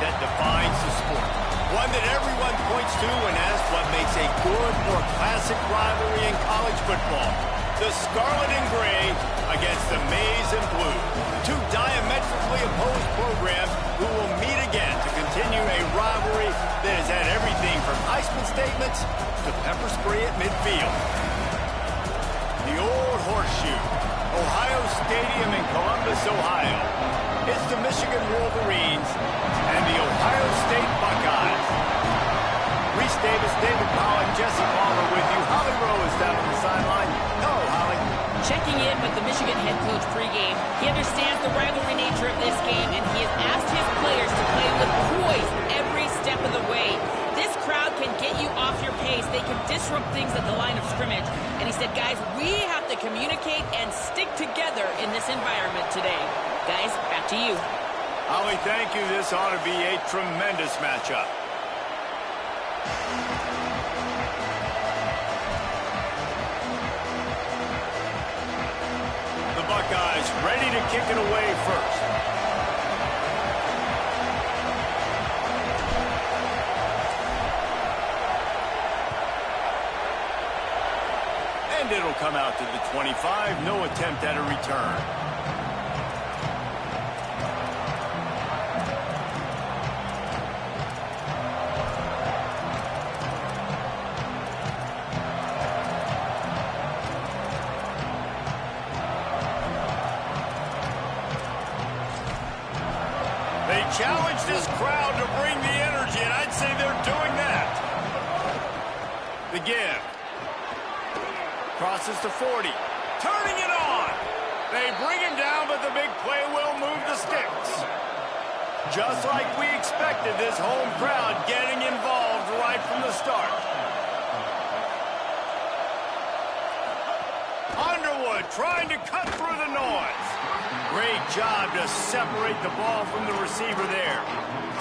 that defines the sport. One that everyone points to when asked what makes a good or classic rivalry in college football. The Scarlet and Gray against the Maize and Blue. Two diametrically opposed programs who will meet again to continue a rivalry that has had everything from Heisman statements to pepper spray at midfield. The old horseshoe, Ohio Stadium in Columbus, Ohio. It's the Michigan Wolverines and the Ohio State Buckeyes. Reese Davis, David Pollock, Jesse Palmer with you. Holly Rowe is down on the sideline. Hello, Holly. Checking in with the Michigan head coach pregame. He understands the rivalry nature of this game, and he has asked his players to play with poise every step of the way. This crowd can get you off your pace. They can disrupt things at the line of scrimmage. And he said, guys, we have to communicate and stick together in this environment today. Guys, back to you. Holly, thank you. This ought to be a tremendous matchup. The Buckeyes ready to kick it away first. And it'll come out to the 25. No attempt at a return. They challenge this crowd to bring the energy, and I'd say they're doing that. The give. Crosses to 40. Turning it on. They bring him down, but the big play will move the sticks. Just like we expected, this home crowd getting involved right from the start. Underwood trying to cut through the noise. Great job to separate the ball from the receiver there.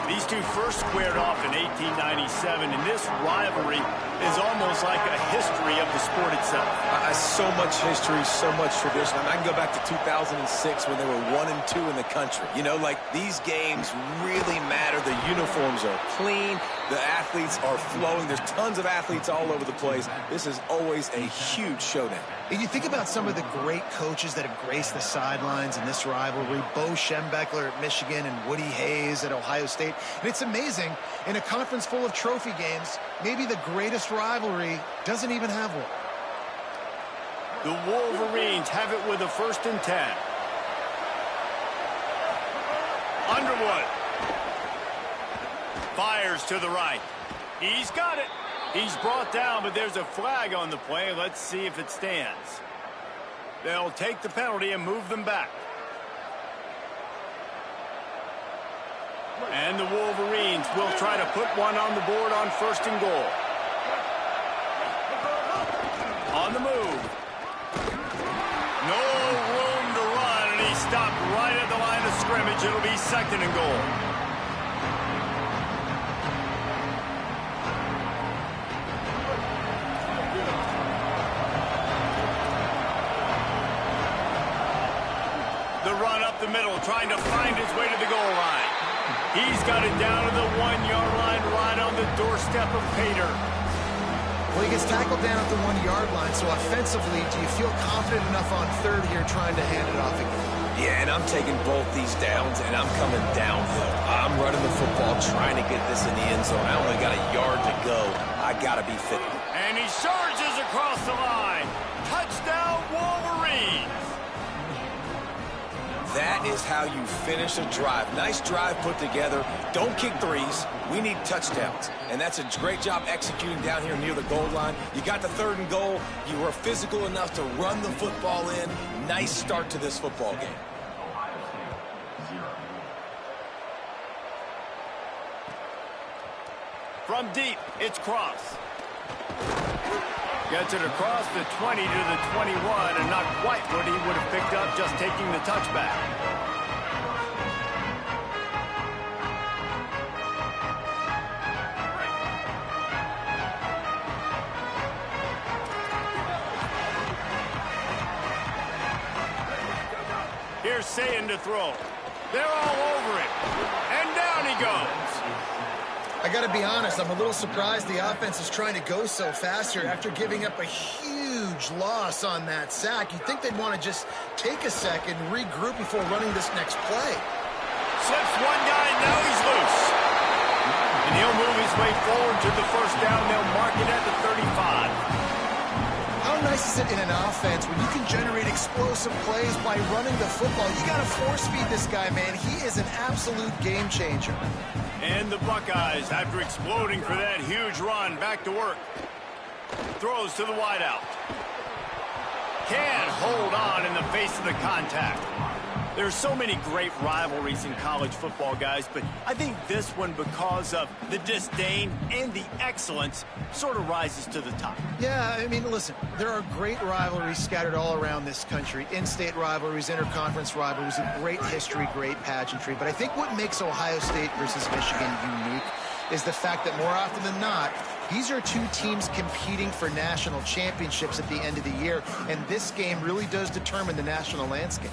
These two first squared off in 1897, and this rivalry is almost like a history of the sport itself. So much history, so much tradition. I mean, I can go back to 2006 when they were 1-2 in the country. You know, like, these games really matter. The uniforms are clean. The athletes are flowing. There's tons of athletes all over the place. This is always a huge showdown. And you think about some of the great coaches that have graced the sidelines in this rivalry. Bo Schembechler at Michigan and Woody Hayes at Ohio State. And it's amazing, in a conference full of trophy games, maybe the greatest rivalry doesn't even have one. The Wolverines have it with a 1st and 10. Underwood. Fires to the right. He's got it. He's brought down, but there's a flag on the play. Let's see if it stands. They'll take the penalty and move them back. And the Wolverines will try to put one on the board on 1st and goal. On the move. No room to run, and he stopped right at the line of scrimmage. It'll be 2nd and goal. The run up the middle, trying to find his way to the goal line. He's got it down to the 1-yard line, right on the doorstep of Pater. Well, he gets tackled down at the 1-yard line, so offensively, do you feel confident enough on 3rd here trying to hand it off again? Yeah, and I'm taking both these downs, and I'm coming downhill. I'm running the football, trying to get this in the end zone. I only got a yard to go. I got to be fit. And he surges across the line. Touchdown, Wolverines. That is how you finish a drive. Nice drive put together. Don't kick threes. We need touchdowns. And that's a great job executing down here near the goal line. You got the 3rd and goal. You were physical enough to run the football in. Nice start to this football game. From deep, it's Cross. Gets it across the 20 to the 21, and not quite what he would have picked up just taking the touchback. Here's Sayin to throw. They're all over it. And down down he goes. I got to be honest, I'm a little surprised the offense is trying to go so fast here after giving up a huge loss on that sack. You'd think they'd want to just take a second and regroup before running this next play. Slips one guy, now he's loose. And he'll move his way forward to the first down. They'll mark it at the 35. How nice is it in an offense when you can generate explosive plays by running the football? You got to force feed this guy, man. He is an absolute game changer. And the Buckeyes, after exploding for that huge run, back to work. Throws to the wideout. Can't hold on in the face of the contact. There's so many great rivalries in college football, guys, but I think this one, because of the disdain and the excellence, sort of rises to the top. Yeah, I mean, listen, there are great rivalries scattered all around this country. In-state rivalries, interconference rivalries, a great history, great pageantry. But I think what makes Ohio State versus Michigan unique is the fact that more often than not, these are two teams competing for national championships at the end of the year, and this game really does determine the national landscape.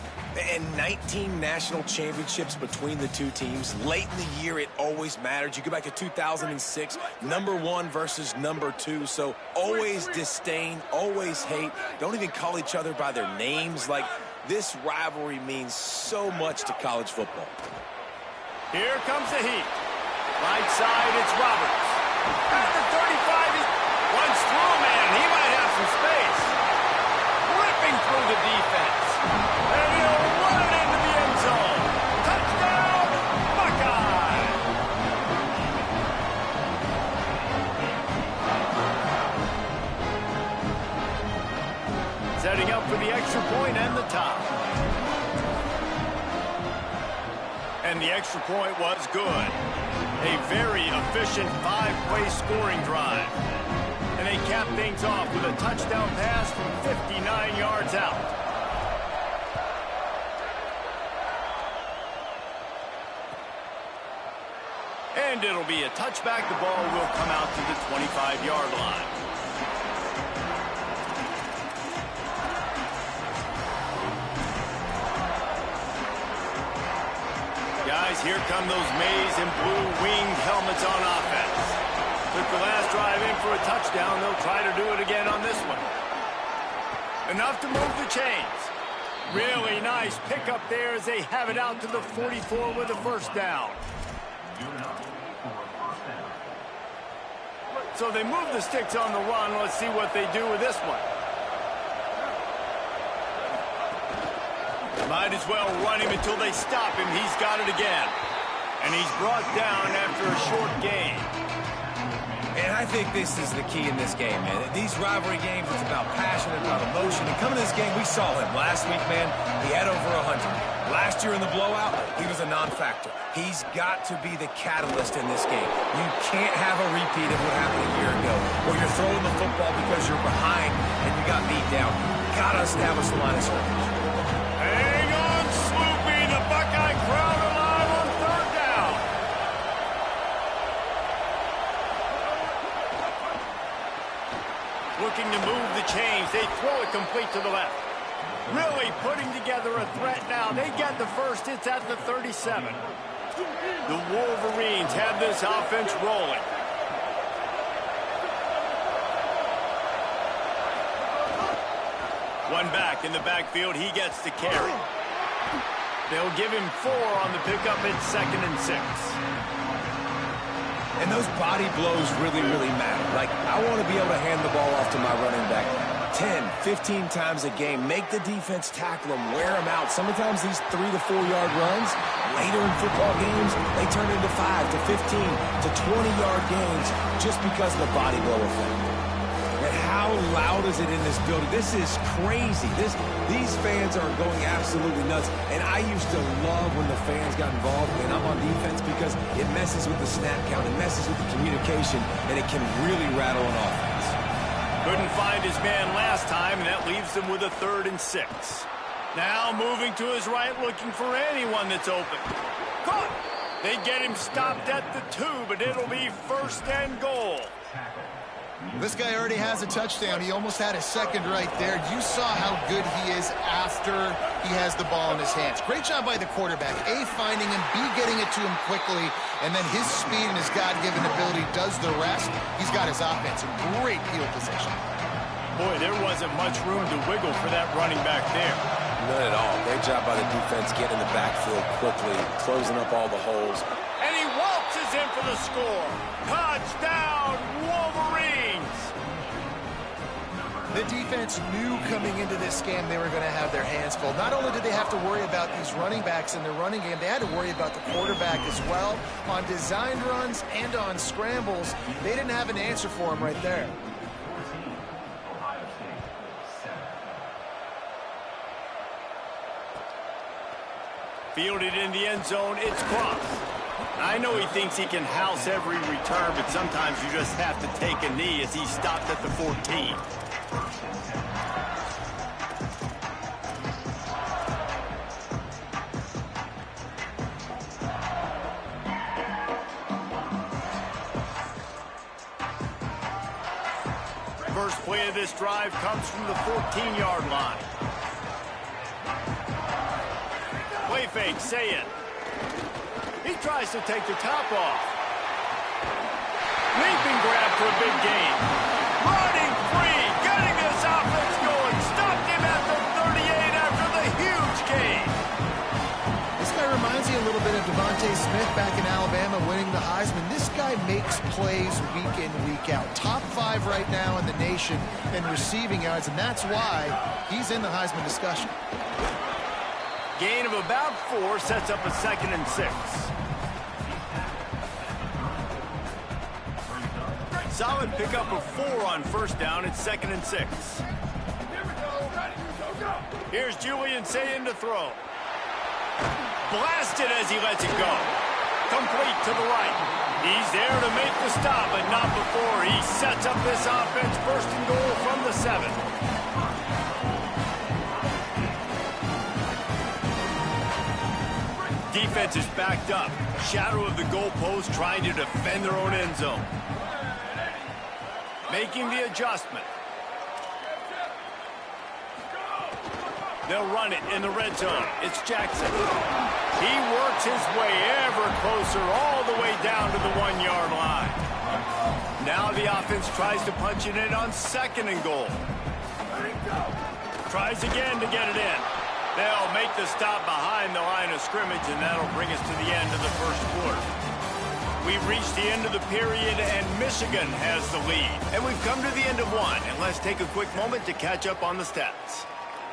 And 19 national championships between the two teams. Late in the year, it always mattered. You go back to 2006, #1 versus #2. So always disdain, always hate. Don't even call each other by their names. Like, this rivalry means so much to college football. Here comes the heat. Right side, it's Roberts. At the 35, he runs through, man. He might have some space. Ripping through the defense. And he'll run it into the end zone. Touchdown, Buckeye! Setting up for the extra point and the top. And the extra point was good. A very efficient 5-play scoring drive. And they cap things off with a touchdown pass from 59 yards out. And it'll be a touchback. The ball will come out to the 25-yard line. Guys, here come those maize and blue winged helmets on offense. Took the last drive in for a touchdown. They'll try to do it again on this one. Enough to move the chains. Really nice pickup there as they have it out to the 44 with a first down. So they move the sticks on the run. Let's see what they do with this one. Might as well run him until they stop him. He's got it again. And he's brought down after a short gain. And I think this is the key in this game, man. These rivalry games, it's about passion, about emotion. And coming to this game, we saw him last week, man. He had over 100. Last year in the blowout, he was a non-factor. He's got to be the catalyst in this game. You can't have a repeat of what happened a year ago, where you're throwing the football because you're behind and you got beat down. Gotta establish the line of scrimmage. Hang on, Sloopy. The Buckeye crowd alive on third down. Looking to move the chains. They throw it complete to the left. Really putting together a threat now. They get the first. It's at the 37. The Wolverines have this offense rolling. One back in the backfield. He gets the carry. They'll give him 4 on the pickup at 2nd and 6. And those body blows really, really matter. Like, I want to be able to hand the ball off to my running back 10, 15 times a game. Make the defense tackle them, wear them out. Sometimes these 3 to 4 yard runs, later in football games, they turn into 5 to 15 to 20-yard gains just because of the body blow effect. And how loud is it in this building? This is crazy. These fans are going absolutely nuts. And I used to love when the fans got involved when I'm on defense because it messes with the snap count, it messes with the communication, and it can really rattle an offense. Couldn't find his man last time, and that leaves him with a 3rd and 6. Now moving to his right, looking for anyone that's open. Caught! They get him stopped at the 2, but it'll be 1st and goal. This guy already has a touchdown. He almost had a second right there. You saw how good he is after he has the ball in his hands. Great job by the quarterback. A, finding him, B, getting it to him quickly, and then his speed and his God-given ability does the rest. He's got his offense in great field position. Boy, there wasn't much room to wiggle for that running back there. None at all. Great job by the defense getting in the backfield quickly, closing up all the holes. And he waltzes in for the score. Touchdown, Wolverines! The defense knew coming into this game they were going to have their hands full. Not only did they have to worry about these running backs in their running game, they had to worry about the quarterback as well. On designed runs and on scrambles, they didn't have an answer for him right there. Fielded in the end zone, it's crossed. I know he thinks he can house every return, but sometimes you just have to take a knee as he stopped at the 14. First play of this drive comes from the 14-yard line. Play fake, say it. He tries to take the top off. Leaping grab for a big gain. Running free, getting this offense going. Stopped him at the 38 after the huge gain. This guy reminds me a little bit of Devontae Smith back in Alabama winning the Heisman. This guy makes plays week in, week out. Top 5 right now in the nation in receiving yards, and that's why he's in the Heisman discussion. Gain of about 4 sets up a 2nd and 6. Solid pickup of 4 on first down. It's 2nd and 6. Here's Julian Sayin to throw. Blasted as he lets it go. Complete to the right. He's there to make the stop, but not before he sets up this offense. 1st and goal from the 7. Defense is backed up. Shadow of the goalpost trying to defend their own end zone. Making the adjustment. They'll run it in the red zone. It's Jackson. He works his way ever closer all the way down to the 1-yard line. Now the offense tries to punch it in on 2nd and goal. Tries again to get it in. They'll make the stop behind the line of scrimmage, and that'll bring us to the end of the first quarter. We've reached the end of the period, and Michigan has the lead. And we've come to the end of one, and let's take a quick moment to catch up on the stats.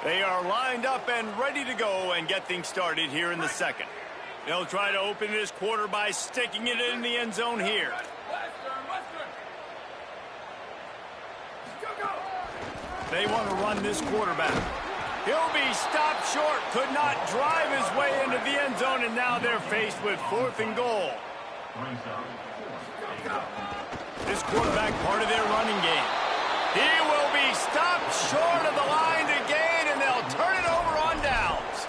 They are lined up and ready to go and get things started here in the second. They'll try to open this quarter by sticking it in the end zone here. They want to run this quarterback. He'll be stopped short, could not drive his way into the end zone, and now they're faced with 4th and goal. This quarterback part of their running game. He will be stopped short of the line to gain, and they'll turn it over on downs.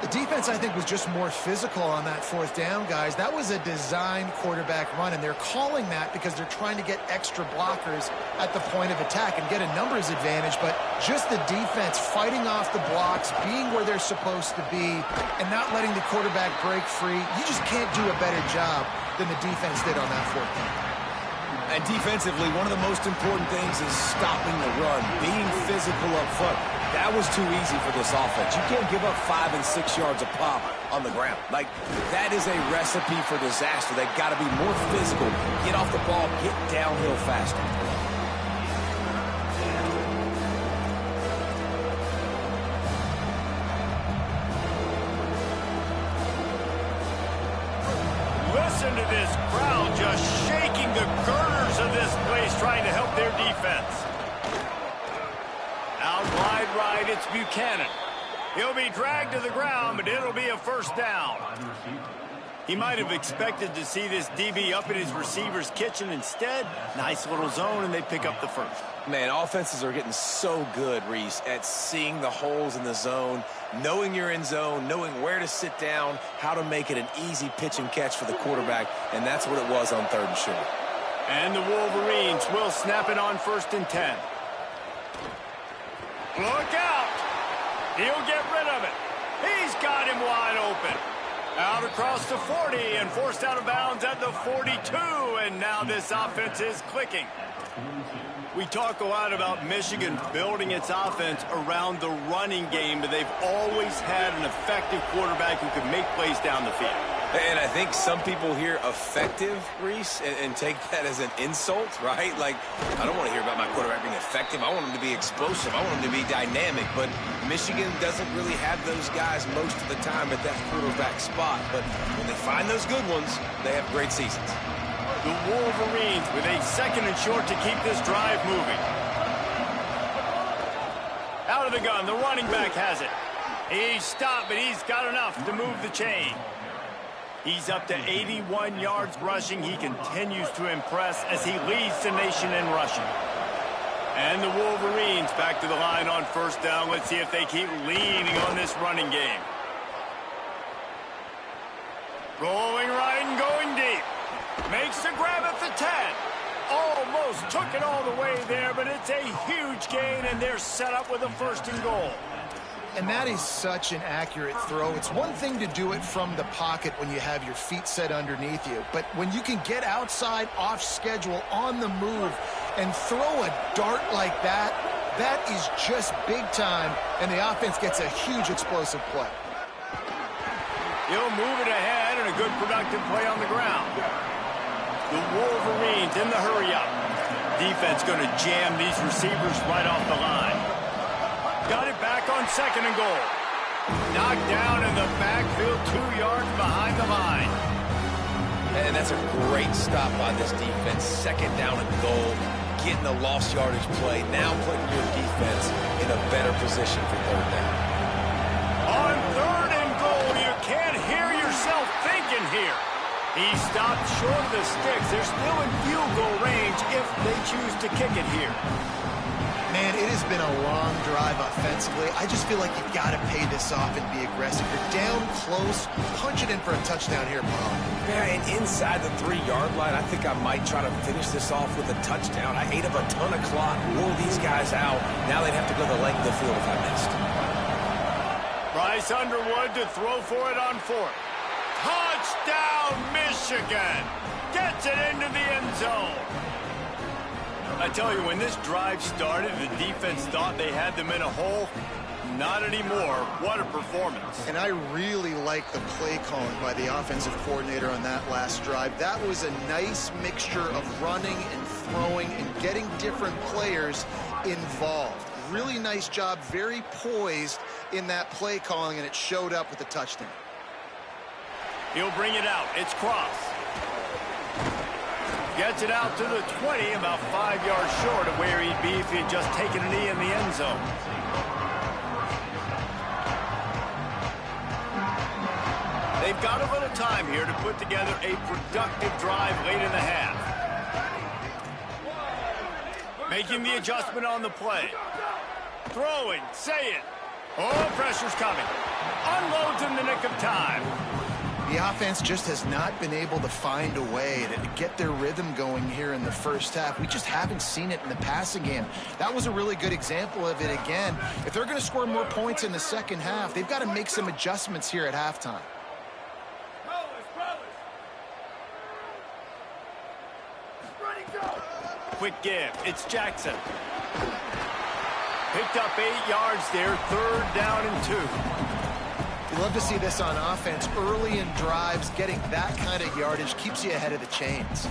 The defense, I think, was just more physical on that 4th down, guys. That was a designed quarterback run, and they're calling that because they're trying to get extra blockers at the point of attack and get a numbers advantage, but just the defense fighting off the blocks, being where they're supposed to be, and not letting the quarterback break free. You just can't do a better job than the defense did on that 4th down. And defensively, one of the most important things is stopping the run, being physical up front. That was too easy for this offense. You can't give up 5 and 6 yards a pop on the ground. Like, that is a recipe for disaster. They've got to be more physical, get off the ball, get downhill faster. Listen to this crowd just shaking the girders of this place, trying to help their defense. Out wide right, it's Buchanan. He'll be dragged to the ground, but it'll be a 1st down. He might have expected to see this DB up in his receiver's kitchen. Instead, nice little zone, and they pick up the 1st. Man, offenses are getting so good, Reese, at seeing the holes in the zone, knowing you're in zone, knowing where to sit down, how to make it an easy pitch and catch for the quarterback, and that's what it was on 3rd and short. And the Wolverines will snap it on 1st and 10. Look out! He'll get rid of it. He's got him wide open. Out across the 40 and forced out of bounds at the 42. And now this offense is clicking. We talk a lot about Michigan building its offense around the running game, but they've always had an effective quarterback who can make plays down the field. And I think some people hear effective, Reese, and take that as an insult, right? Like, I don't want to hear about my quarterback being effective. I want him to be explosive. I want him to be dynamic. But Michigan doesn't really have those guys most of the time at that quarterback spot. But when they find those good ones, they have great seasons. The Wolverines with a 2nd and short to keep this drive moving. Out of the gun, the running back has it. He's stopped, but he's got enough to move the chain. He's up to 81 yards rushing. He continues to impress as he leads the nation in rushing. And the Wolverines back to the line on 1st down. Let's see if they keep leaning on this running game. Rolling right and going deep. Makes the grab at the 10. Almost took it all the way there, but it's a huge gain, and they're set up with a 1st and goal. And that is such an accurate throw. It's one thing to do it from the pocket when you have your feet set underneath you, but when you can get outside, off schedule, on the move, and throw a dart like that, that is just big time, and the offense gets a huge explosive play. He'll move it ahead, and a good productive play on the ground. The Wolverines in the hurry-up. Defense going to jam these receivers right off the line. Got it back on 2nd and goal. Knocked down in the backfield, 2 yards behind the line. And that's a great stop by this defense. 2nd down and goal. Getting a lost yardage play. Now putting your defense in a better position for 3rd down. On 3rd and goal, you can't hear yourself thinking here. He stopped short of the sticks. They're still in field goal range if they choose to kick it here. Man, it has been a long drive offensively. I just feel like you've got to pay this off and be aggressive. You're down close. Punch it in for a touchdown here, Paul. Yeah, and inside the 3-yard line, I think I might try to finish this off with a touchdown. I ate up a ton of clock, wore these guys out. Now they'd have to go the length of the field if I missed. Bryce Underwood to throw for it on 4th. Touchdown, Michigan! Gets it into the end zone. I tell you, when this drive started, the defense thought they had them in a hole. Not anymore. What a performance. And I really like the play calling by the offensive coordinator on that last drive. That was a nice mixture of running and throwing and getting different players involved. Really nice job, very poised in that play calling, and it showed up with a touchdown. He'll bring it out. It's Cross. Gets it out to the 20, about 5 yards short of where he'd be if he had just taken a knee in the end zone. They've got a little time here to put together a productive drive late in the half. Making the adjustment on the play. Throwing, say it. Oh, pressure's coming. Unloads in the nick of time. The offense just has not been able to find a way to get their rhythm going here in the first half. We just haven't seen it in the passing game. That was a really good example of it again. If they're going to score more points in the second half, they've got to make some adjustments here at halftime. Quick give. It's Jackson. Picked up 8 yards there. 3rd down and 2. You love to see this on offense. Early in drives, getting that kind of yardage keeps you ahead of the chains.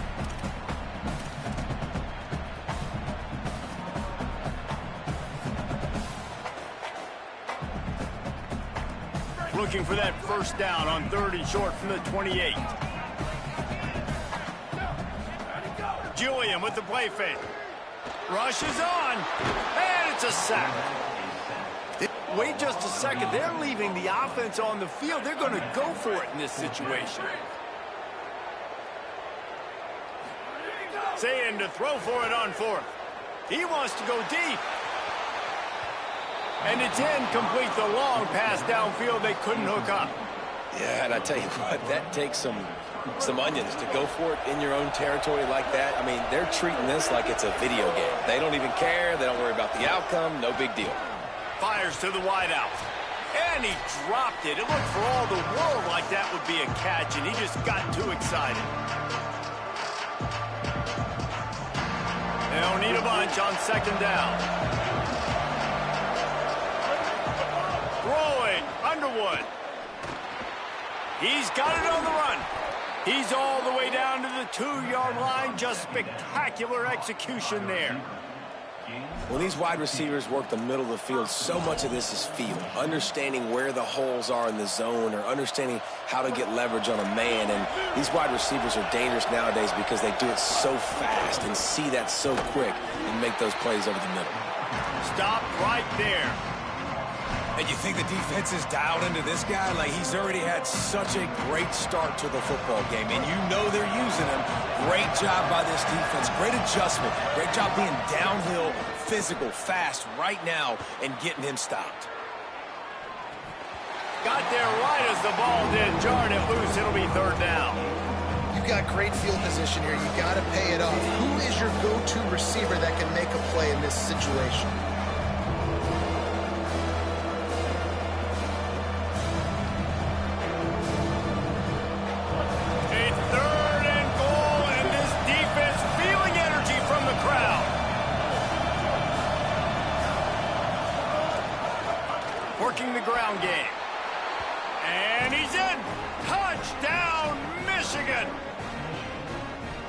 Looking for that 1st down on 3rd and short from the 28. Julian with the play fake. Rushes on, and it's a sack. Wait just a second. They're leaving the offense on the field. They're going to go for it in this situation. Saying to throw for it on 4th. He wants to go deep. And it's incomplete. The long pass downfield they couldn't hook up. Yeah, and I tell you what, that takes some onions to go for it in your own territory like that. I mean, they're treating this like it's a video game. They don't even care. They don't worry about the outcome. No big deal. Fires to the wideout. And he dropped it. It looked for all the world like that would be a catch, and he just got too excited. They'll need a bunch on second down. Throwing, Underwood. He's got it on the run. He's all the way down to the 2-yard line. Just spectacular execution there. When these wide receivers work the middle of the field, so much of this is feel. Understanding where the holes are in the zone or understanding how to get leverage on a man. And these wide receivers are dangerous nowadays because they do it so fast and see that so quick and make those plays over the middle. Stop right there. And you think the defense is dialed into this guy? Like, he's already had such a great start to the football game, and you know they're using him. Great job by this defense. Great adjustment. Great job being downhill, physical, fast right now, and getting him stopped. Got there right as the ball did. Jarred it loose. It'll be third down. You've got great field position here. You got to pay it off. Who is your go-to receiver that can make a play in this situation? Working the ground game. And he's in. Touchdown, Michigan.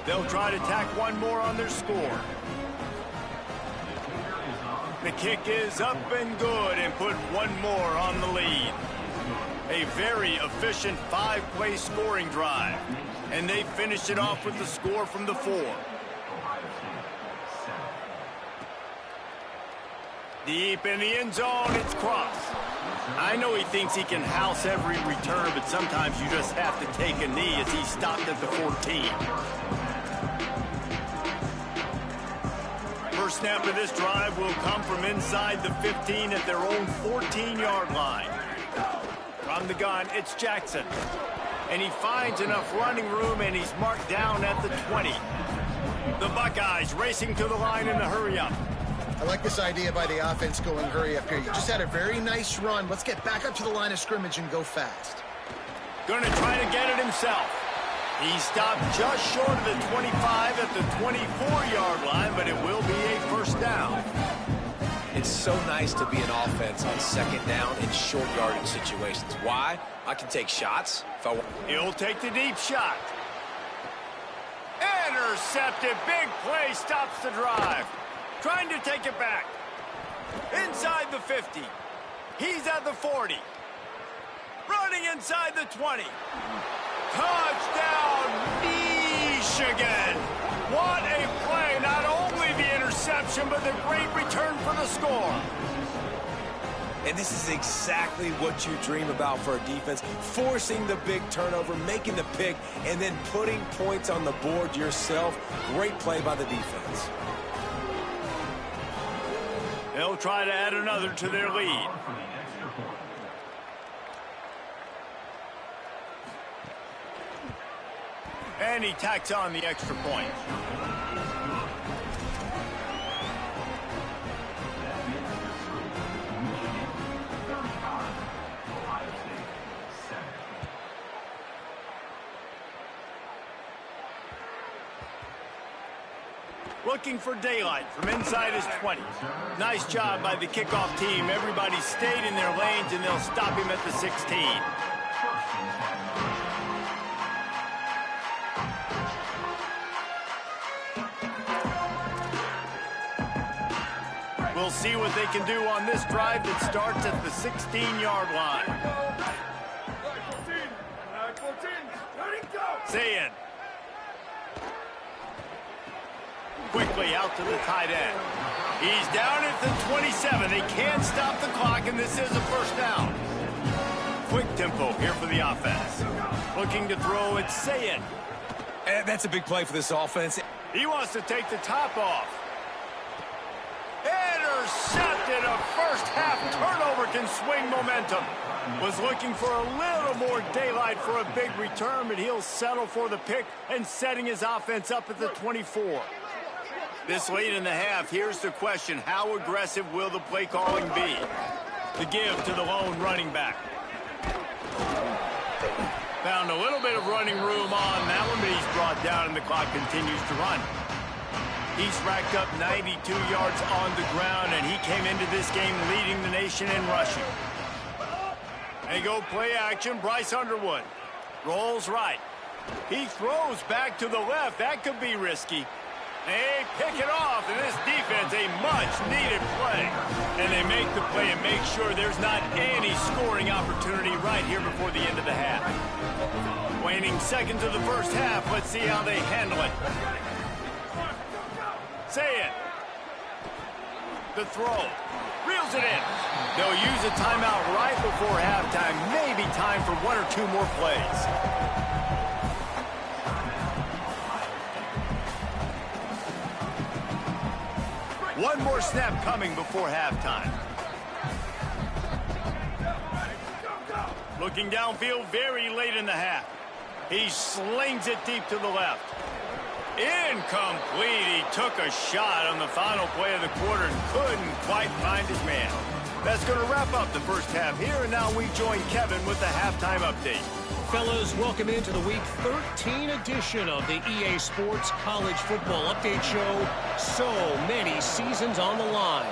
They'll try to tack one more on their score. The kick is up and good and put one more on the lead. A very efficient 5-play scoring drive. And they finish it off with the score from the 4. Deep in the end zone, it's Cross. I know he thinks he can house every return, but sometimes you just have to take a knee as he stopped at the 14. First snap of this drive will come from inside the 15 at their own 14-yard line. From the gun, it's Jackson. And he finds enough running room, and he's marked down at the 20. The Buckeyes racing to the line in the hurry-up. I like this idea by the offense going hurry up here. You just had a very nice run. Let's get back up to the line of scrimmage and go fast. Going to try to get it himself. He stopped just short of the 25 at the 24-yard line, but it will be a first down. It's so nice to be an offense on second down in short yardage situations. Why? I can take shots if I want. He'll take the deep shot. Intercepted. Big play stops the drive. Trying to take it back. Inside the 50. He's at the 40. Running inside the 20. Touchdown, Michigan. What a play. Not only the interception, but the great return for the score. And this is exactly what you dream about for a defense. Forcing the big turnover, making the pick, and then putting points on the board yourself. Great play by the defense. They'll try to add another to their lead. And he tacks on the extra point. Looking for daylight from inside his 20. Nice job by the kickoff team. Everybody stayed in their lanes, and they'll stop him at the 16. We'll see what they can do on this drive that starts at the 16-yard line. Zayn. Quickly out to the tight end. He's down at the 27. They can't stop the clock, and this is a first down. Quick tempo here for the offense. Looking to throw, it's Zayn. That's a big play for this offense. He wants to take the top off. Intercepted. A first-half turnover can swing momentum. Was looking for a little more daylight for a big return, but he'll settle for the pick and setting his offense up at the 24. This late in the half, here's the question. How aggressive will the play calling be? The give to the lone running back. Found a little bit of running room on that one, but he's brought down and the clock continues to run. He's racked up 92 yards on the ground, and he came into this game leading the nation in rushing. They go play action. Bryce Underwood rolls right. He throws back to the left. That could be risky. They pick it off, and this defense, a much-needed play. And they make the play and make sure there's not any scoring opportunity right here before the end of the half. Waning seconds of the first half. Let's see how they handle it. Say it. The throw. Reels it in. They'll use a timeout right before halftime. Maybe time for one or two more plays. One more snap coming before halftime. Looking downfield very late in the half. He slings it deep to the left. Incomplete. He took a shot on the final play of the quarter and couldn't quite find his man. That's going to wrap up the first half here, and now we join Kevin with the halftime update. Fellas, welcome into the Week 13 edition of the EA Sports College Football Update Show. So many seasons on the line.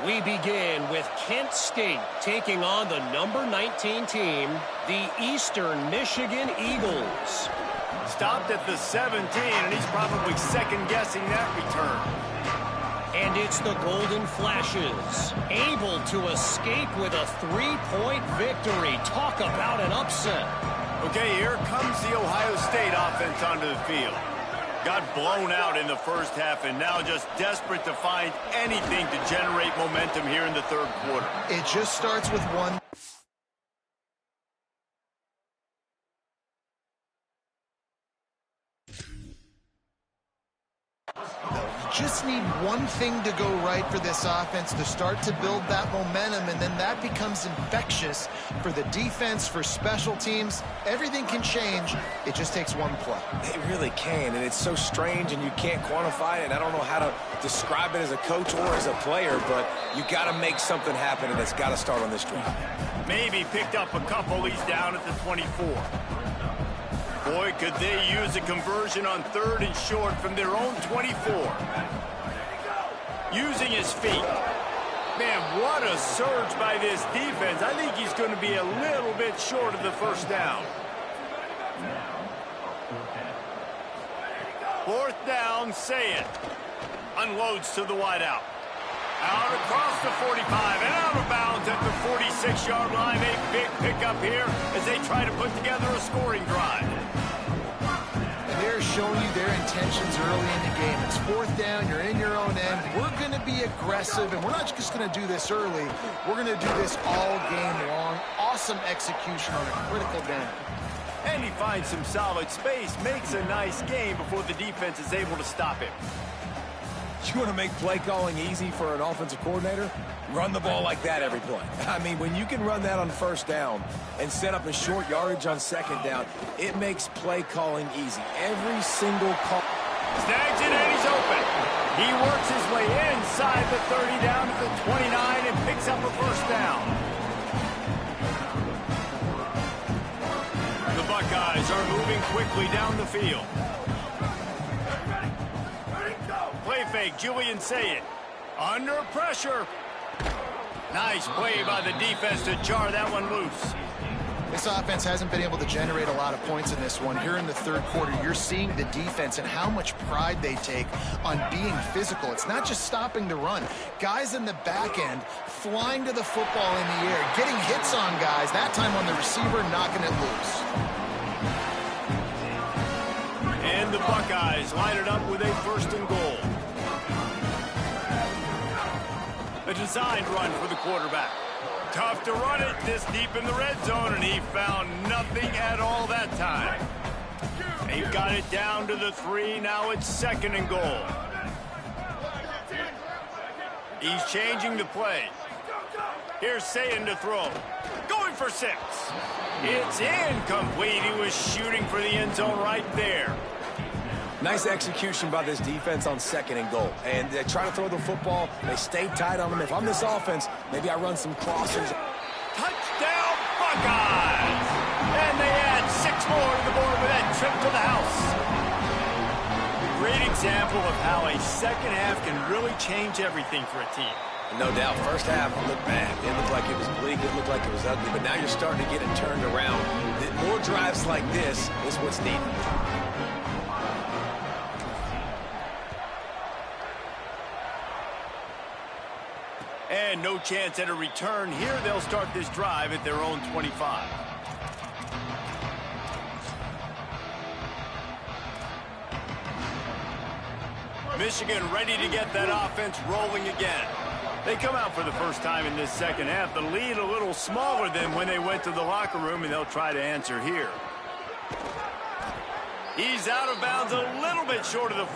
We begin with Kent State taking on the number 19 team, the Eastern Michigan Eagles. Stopped at the 17, and he's probably second-guessing that return. And it's the Golden Flashes, able to escape with a 3-point victory. Talk about an upset. Okay, here comes the Ohio State offense onto the field. Got blown out in the first half, and now just desperate to find anything to generate momentum here in the third quarter. It just starts with one. Just need one thing to go right for this offense to start to build that momentum, and then that becomes infectious for the defense, for special teams. Everything can change. It just takes one play. It really can, and it's so strange, and you can't quantify it, and I don't know how to describe it as a coach or as a player, but you got to make something happen, and it's got to start on this drive. Maybe picked up a couple. He's down at the 24. Boy, could they use a conversion on third and short from their own 24. Using his feet. Man, what a surge by this defense. I think he's going to be a little bit short of the first down. Fourth down, say it. Unloads to the wideout. Out across the 45 and out of bounds at the 46-yard line. A big pickup here as they try to put together a scoring drive. And they're showing you their intentions early in the game. It's fourth down, you're in your own end. We're going to be aggressive, and we're not just going to do this early. We're going to do this all game long. Awesome execution on a critical down. And he finds some solid space, makes a nice game before the defense is able to stop him. You want to make play calling easy for an offensive coordinator? Run the ball like that every play. I mean, when you can run that on first down and set up a short yardage on second down, it makes play calling easy. Every single call. Snags it and he's open. He works his way inside the 30 down to the 29 and picks up a first down. The Buckeyes are moving quickly down the field. Play fake, Julian Sayet. Under pressure. Nice play by the defense to jar that one loose. This offense hasn't been able to generate a lot of points in this one. Here in the third quarter, you're seeing the defense and how much pride they take on being physical. It's not just stopping the run. Guys in the back end flying to the football in the air, getting hits on guys, that time on the receiver, knocking it loose. And the Buckeyes line it up with a first and goal. A designed run for the quarterback. Tough to run it this deep in the red zone, and he found nothing at all that time. They've got it down to the 3. Now it's second and goal. He's changing the play. Here's Satan to throw. Going for 6. It's incomplete. He was shooting for the end zone right there. Nice execution by this defense on 2nd and goal. And they try to throw the football. They stay tight on them. If I'm this offense, maybe I run some crossers. Touchdown, Buckeyes! And they add 6 more to the board with that trip to the house. Great example of how a second half can really change everything for a team. No doubt, first half looked bad. It looked like it was bleak. It looked like it was ugly. But now you're starting to get it turned around. More drives like this is what's needed. And no chance at a return here. They'll start this drive at their own 25. Michigan ready to get that offense rolling again. They come out for the first time in this second half. The lead a little smaller than when they went to the locker room, and they'll try to answer here. He's out of bounds a little bit short of the